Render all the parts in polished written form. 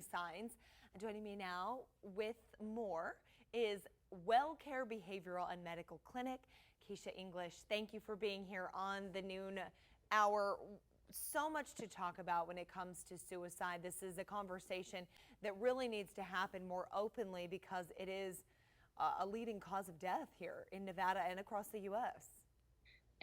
warning signs. Joining me now with more is WellCare Behavioral and Medical Clinic, Keisha English. Thank you for being here on the noon hour. So much to talk about when it comes to suicide. This is a conversation that really needs to happen more openly because it is a leading cause of death here in Nevada and across the U.S.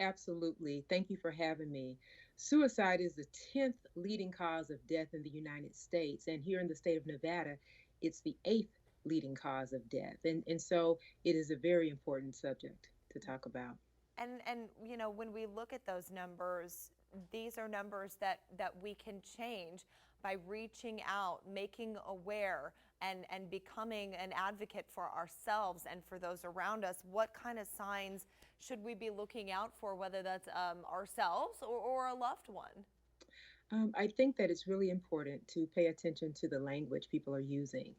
Absolutely. Thank you for having me. Suicide is the 10th leading cause of death in the United States. And here in the state of Nevada, it's the 8th leading cause of death. And so it is a very important subject to talk about. And you know, when we look at those numbers, these are numbers that we can change by reaching out, making aware, and becoming an advocate for ourselves and for those around us. What kind of signs should we be looking out for, whether that's ourselves or a loved one? I think that it's really important to pay attention to the language people are using.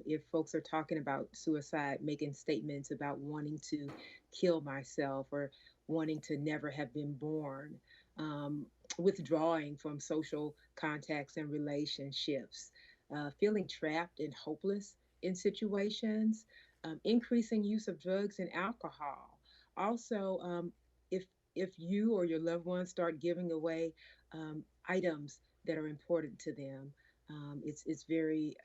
If folks are talking about suicide, making statements about wanting to kill myself or wanting to never have been born, withdrawing from social contacts and relationships, feeling trapped and hopeless in situations, increasing use of drugs and alcohol. Also, if if you or your loved ones start giving away items that are important to them. It's very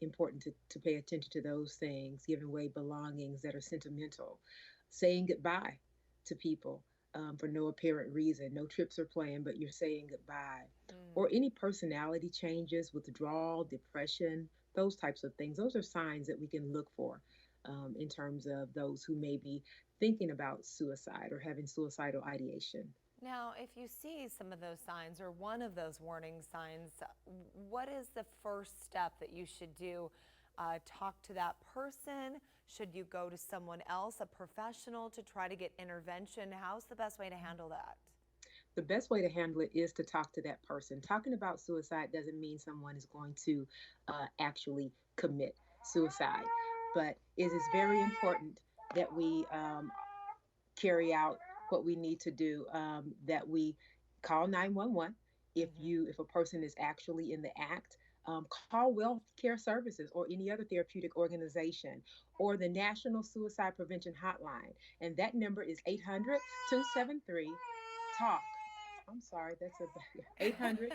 important to pay attention to those things, giving away belongings that are sentimental, saying goodbye to people for no apparent reason. No trips are planned, but you're saying goodbye. Or any personality changes, withdrawal, depression, those types of things. Those are signs that we can look for in terms of those who may be thinking about suicide or having suicidal ideation. Now, if you see some of those signs or one of those warning signs, what is the first step that you should do? Talk to that person? Should you go to someone else, a professional, to try to get intervention? How's the best way to handle that? The best way to handle it is to talk to that person. Talking about suicide doesn't mean someone is going to actually commit suicide, but it is very important that we carry out what we need to do, that we call 911 if a person is actually in the act. Call Wealth Care Services or any other therapeutic organization or the National Suicide Prevention Hotline. And that number is 800 273 TALK. I'm sorry, that's a 800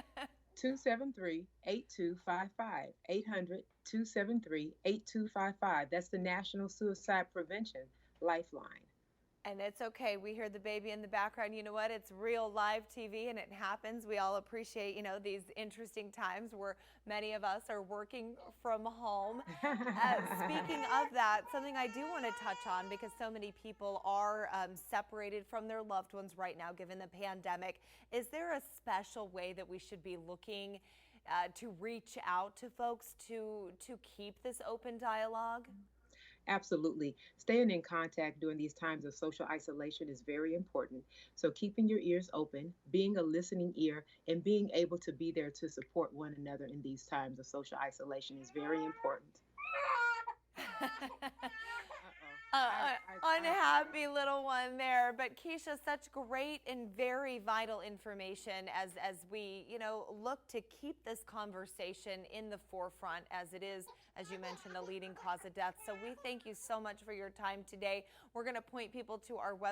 273 8255. 800 273 8255. That's the National Suicide Prevention Lifeline. And it's okay. We hear the baby in the background. You know what? It's real live TV and it happens. We all appreciate, you know, these interesting times where many of us are working from home. Speaking of that, something I do want to touch on because so many people are separated from their loved ones right now given the pandemic. Is there a special way that we should be looking to reach out to folks to keep this open dialogue? Absolutely. Staying in contact during these times of social isolation is very important. So, keeping your ears open, being a listening ear, and being able to be there to support one another in these times of social isolation is very important. Unhappy little one there, but Keisha, such great and very vital information as we, you know, look to keep this conversation in the forefront as it is, as you mentioned, a leading cause of death. So we thank you so much for your time today. We're going to point people to our website.